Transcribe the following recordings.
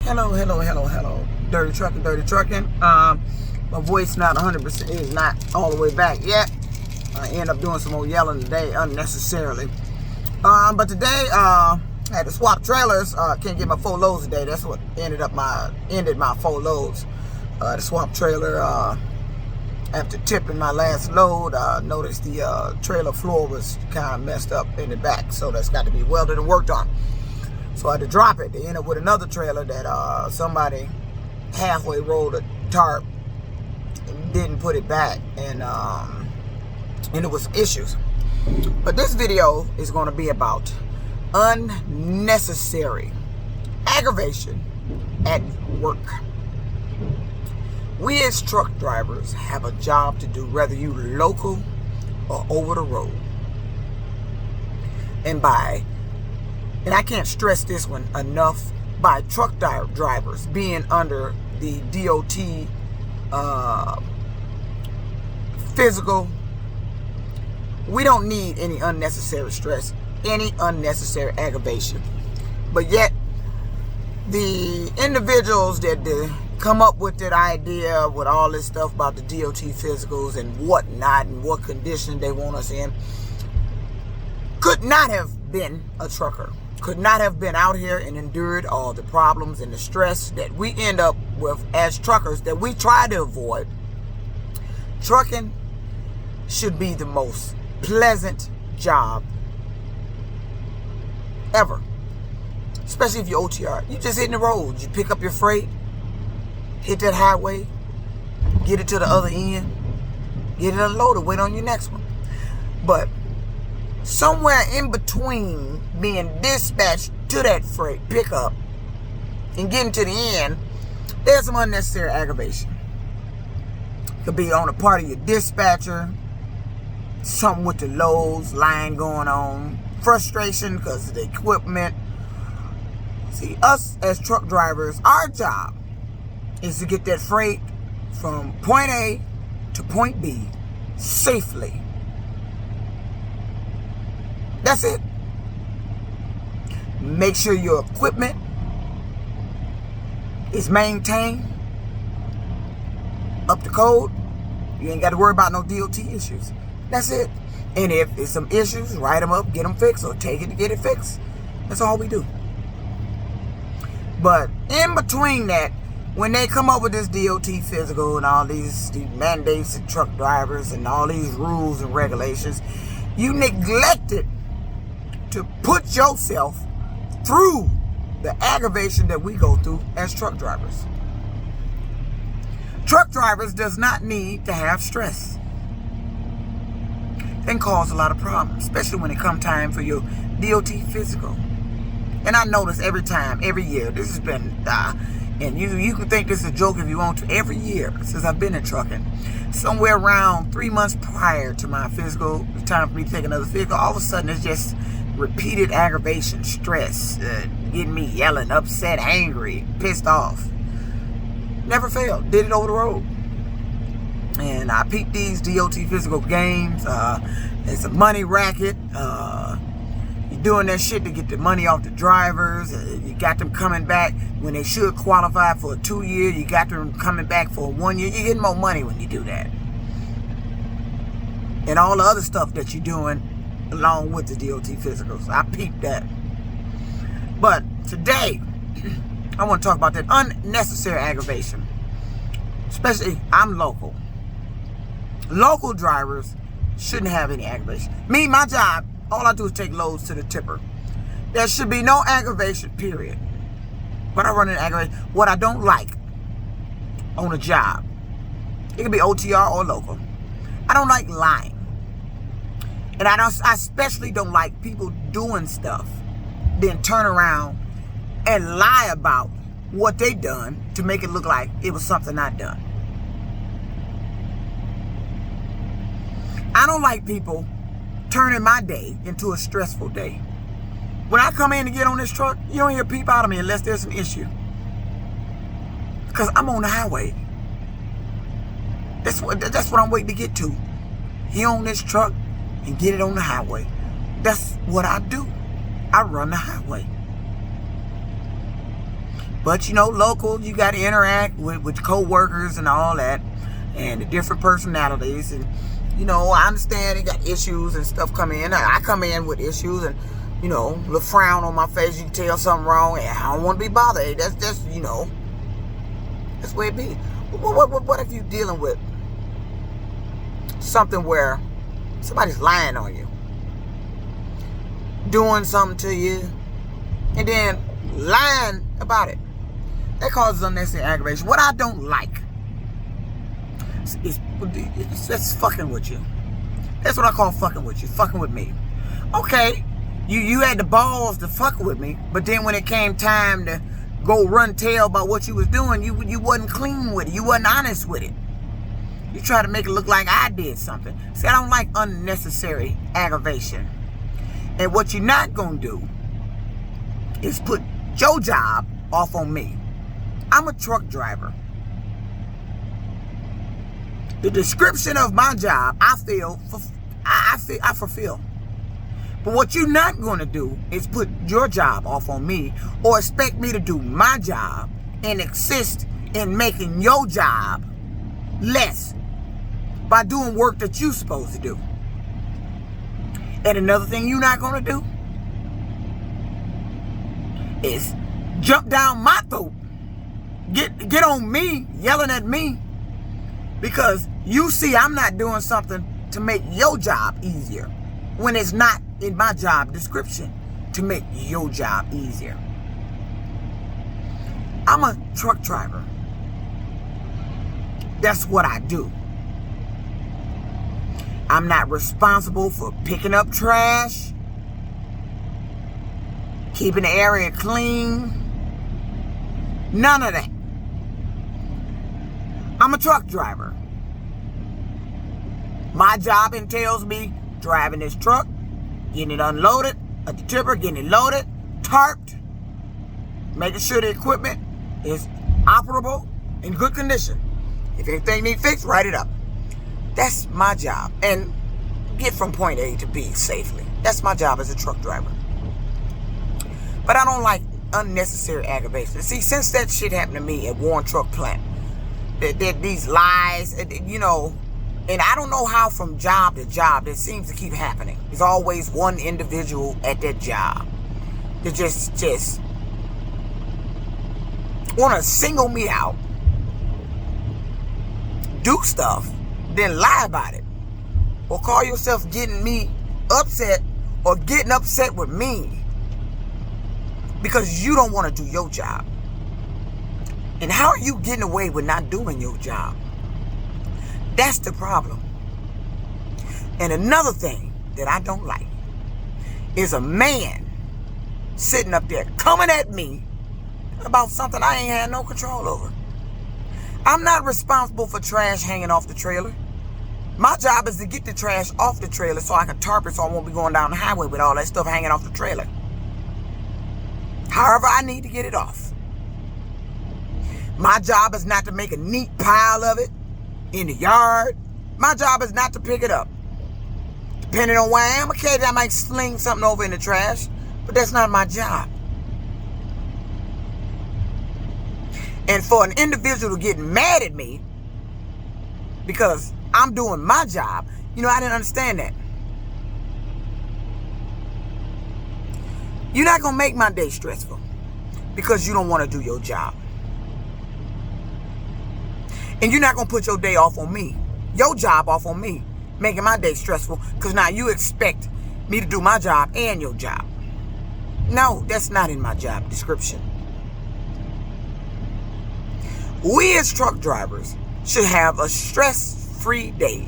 Hello. Dirty trucking. My voice not 100%, is not all the way back yet. I end up doing some more yelling today unnecessarily. But today, I had to swap trailers. Can't get my 4 loads today. That's what ended my 4 loads. The swap trailer, after tipping my last load, noticed the trailer floor was kind of messed up in the back. So that's got to be welded and worked on. So I had to drop it. They ended up with another trailer that somebody halfway rolled a tarp and didn't put it back, and it was issues. But this video is going to be about unnecessary aggravation at work. We as truck drivers have a job to do, whether you local or over the road. And I can't stress this one enough, by truck drivers being under the DOT physical, we don't need any unnecessary stress, any unnecessary aggravation. But yet, the individuals that come up with that idea with all this stuff about the DOT physicals and whatnot and what condition they want us in, could not have been a trucker. Could not have been out here and endured all the problems and the stress that we end up with as truckers that we try to avoid. Trucking should be the most pleasant job ever. Especially if you're OTR. You just hitting the road. You pick up your freight, hit that highway, get it to the other end, get it unloaded, wait on your next one. But somewhere in between being dispatched to that freight pickup and getting to the end, there's some unnecessary aggravation. Could be on the part of your dispatcher, something with the loads, line going on, frustration because of the equipment. See, us as truck drivers, our job is to get that freight from point A to point B safely. That's it. Make sure your equipment is maintained up to code. You ain't got to worry about no DOT issues. That's it. And if there's some issues, write them up, get them fixed, or take it to get it fixed. That's all we do. But in between that, when they come up with this DOT physical and all these mandates and truck drivers and all these rules and regulations, you neglected to put yourself through the aggravation that we go through as truck drivers. Truck drivers does not need to have stress. It can cause a lot of problems, especially when it comes time for your DOT physical. And I notice every year, this has been, and you can think this is a joke if you want to, every year since I've been in trucking, somewhere around 3 months prior to my physical, it's time for me to take another physical, all of a sudden it's just repeated aggravation, stress, getting me yelling, upset, angry, pissed off. Never failed. Did it over the road. And I peeped these DOT physical games. It's a money racket. You're doing that shit to get the money off the drivers. You got them coming back when they should qualify for a 2-year. You got them coming back for a 1 year. You're getting more money when you do that. And all the other stuff that you're doing along with the DOT physicals. I peeped that. But today, I want to talk about that unnecessary aggravation. Especially, I'm local. Local drivers shouldn't have any aggravation. Me, my job, all I do is take loads to the tipper. There should be no aggravation, period. But I run an aggravation. What I don't like on a job, it can be OTR or local, I don't like lying. And I especially don't like people doing stuff, then turn around and lie about what they done to make it look like it was something not done. I don't like people turning my day into a stressful day. When I come in to get on this truck, you don't hear a peep out of me unless there's an issue. Because I'm on the highway. That's what I'm waiting to get to. He on this truck and get it on the highway. That's what I do. I run the highway. But, local, you got to interact with co-workers and all that, and the different personalities. And, I understand they got issues and stuff come in. I come in with issues and, the frown on my face, you can tell something wrong, and I don't want to be bothered. That's that's the way it be. What if you dealing with something where somebody's lying on you, doing something to you, and then lying about it? That causes unnecessary aggravation. What I don't like is just fucking with you. That's what I call fucking with you. Fucking with me. Okay, you had the balls to fuck with me, but then when it came time to go run tell about what you was doing, you wasn't clean with it. You wasn't honest with it. You try to make it look like I did something. See, I don't like unnecessary aggravation. And what you're not going to do is put your job off on me. I'm a truck driver. The description of my job, I fulfill. But what you're not going to do is put your job off on me or expect me to do my job and assist in making your job less by doing work that you're supposed to do. And another thing you're not going to do is jump down my throat, get on me, yelling at me, because you see I'm not doing something to make your job easier when it's not in my job description to make your job easier. I'm a truck driver. That's what I do. I'm not responsible for picking up trash, keeping the area clean, none of that. I'm a truck driver. My job entails me driving this truck, getting it unloaded at the tipper, getting it loaded, tarped, making sure the equipment is operable, in good condition. If anything needs fixed, write it up. That's my job. And get from point A to B safely. That's my job as a truck driver. But I don't like unnecessary aggravation. See, since that shit happened to me at Warren Truck Plant, these lies, and I don't know how from job to job it seems to keep happening. There's always one individual at that job that just want to single me out, do stuff, then lie about it, or call yourself getting me upset or getting upset with me because you don't want to do your job. And how are you getting away with not doing your job? That's the problem. And another thing that I don't like is a man sitting up there coming at me about something I ain't had no control over. I'm not responsible for trash hanging off the trailer. My job is to get the trash off the trailer so I can tarp it so I won't be going down the highway with all that stuff hanging off the trailer. However, I need to get it off. My job is not to make a neat pile of it in the yard. My job is not to pick it up. Depending on where I am, occasionally I might sling something over in the trash, but that's not my job. And for an individual to get mad at me because I'm doing my job, I didn't understand that. You're not going to make my day stressful because you don't want to do your job. And you're not going to put your day off on me, your job off on me, making my day stressful because now you expect me to do my job and your job. No, that's not in my job description. We as truck drivers should have a stress-free day.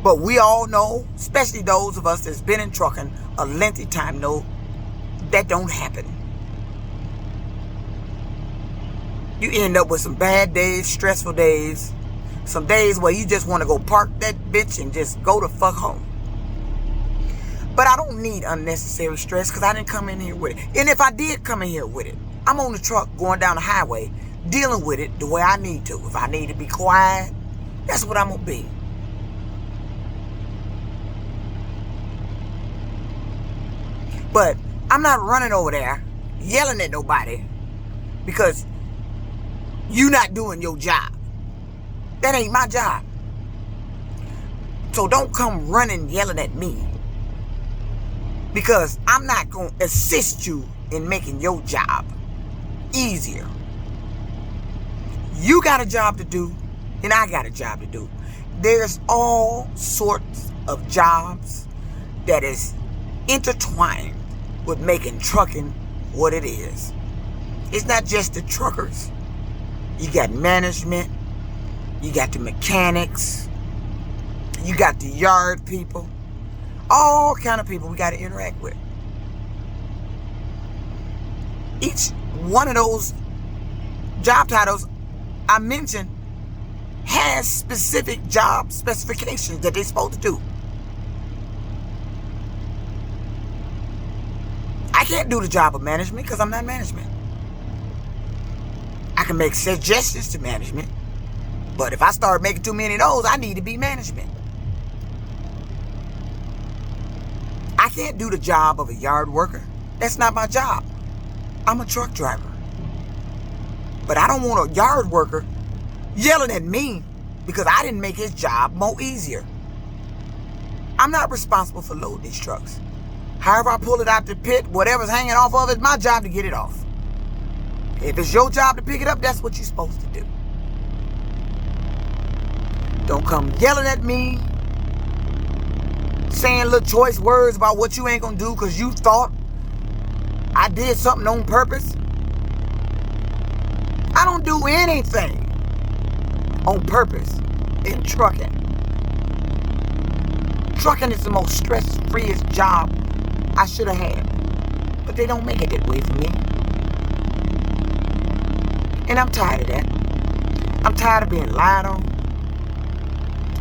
But we all know, especially those of us that's been in trucking a lengthy time, know that don't happen. You end up with some bad days, stressful days, some days where you just want to go park that bitch and just go the fuck home. But I don't need unnecessary stress because I didn't come in here with it. And if I did come in here with it, I'm on the truck going down the highway, dealing with it the way I need to. If I need to be quiet, that's what I'm going to be. But I'm not running over there, yelling at nobody, because you're not doing your job. That ain't my job. So don't come running yelling at me, because I'm not going to assist you in making your job easier. You got a job to do, and I got a job to do. There's all sorts of jobs that is intertwined with making trucking what it is. It's not just the truckers. You got management, you got the mechanics, you got the yard people, all kind of people we got to interact with. Each one of those job titles I mentioned has specific job specifications that they're supposed to do. I can't do the job of management because I'm not management. I can make suggestions to management, but if I start making too many of those, I need to be management. I can't do the job of a yard worker. That's not my job. I'm a truck driver. But I don't want a yard worker yelling at me because I didn't make his job more easier. I'm not responsible for loading these trucks. However I pull it out the pit, whatever's hanging off of it, it's my job to get it off. If it's your job to pick it up, that's what you're supposed to do. Don't come yelling at me, saying little choice words about what you ain't gonna do because you thought I did something on purpose. I don't do anything on purpose in trucking. Trucking is the most stress-freest job I should have had. But they don't make it that way for me. And I'm tired of that. I'm tired of being lied on.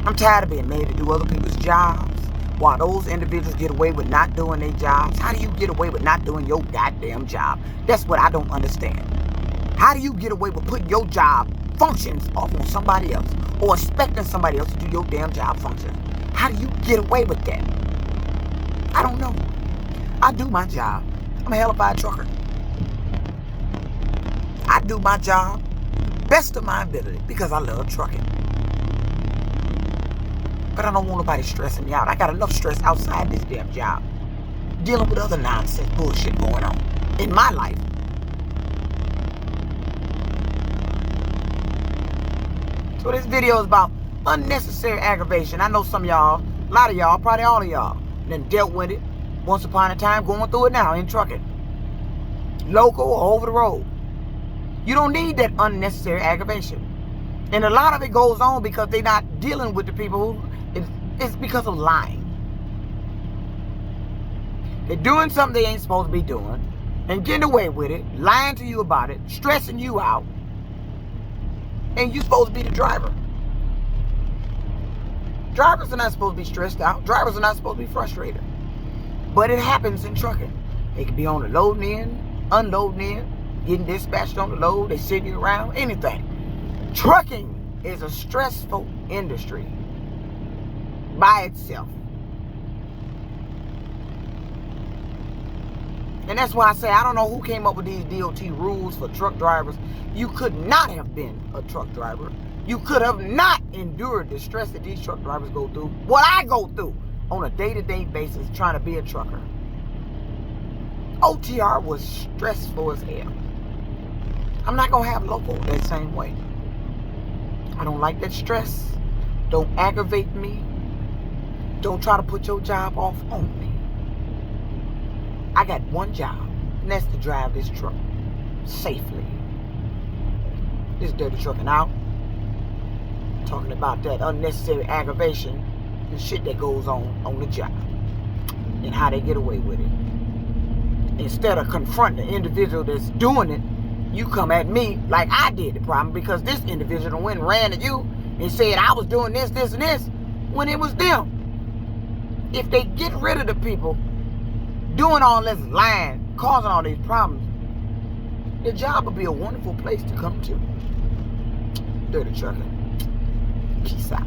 I'm tired of being made to do other people's jobs while those individuals get away with not doing their jobs. How do you get away with not doing your goddamn job? That's what I don't understand. How do you get away with putting your job functions off on somebody else or expecting somebody else to do your damn job functions? How do you get away with that? I don't know. I do my job. I'm a hellified trucker. I do my job best of my ability because I love trucking. But I don't want nobody stressing me out. I got enough stress outside this damn job, dealing with other nonsense bullshit going on in my life. So this video is about unnecessary aggravation. I know some of y'all, a lot of y'all, probably all of y'all, then dealt with it once upon a time, going through it now in trucking. Local or over the road. You don't need that unnecessary aggravation. And a lot of it goes on because they're not dealing with the people who, it's because of lying. They're doing something they ain't supposed to be doing and getting away with it, lying to you about it, stressing you out. And you're supposed to be the driver. Drivers are not supposed to be stressed out. Drivers are not supposed to be frustrated. But it happens in trucking. They can be on the loading end, unloading end, getting dispatched on the load, they sitting you around, anything. Trucking is a stressful industry by itself. And that's why I say I don't know who came up with these DOT rules for truck drivers. You could not have been a truck driver. You could have not endured the stress that these truck drivers go through, what I go through on a day-to-day basis trying to be a trucker. OTR was stressful as hell. I'm not going to have local that same way. I don't like that stress. Don't aggravate me. Don't try to put your job off on me. I got one job, and that's to drive this truck safely. This Dirty Trucking Out. Talking about that unnecessary aggravation and shit that goes on the job and how they get away with it. Instead of confronting the individual that's doing it, you come at me like I did the problem because this individual went and ran at you and said I was doing this, this, and this when it was them. If they get rid of the people doing all this lying, causing all these problems, the job would be a wonderful place to come to. Dirty Trucking. Peace out.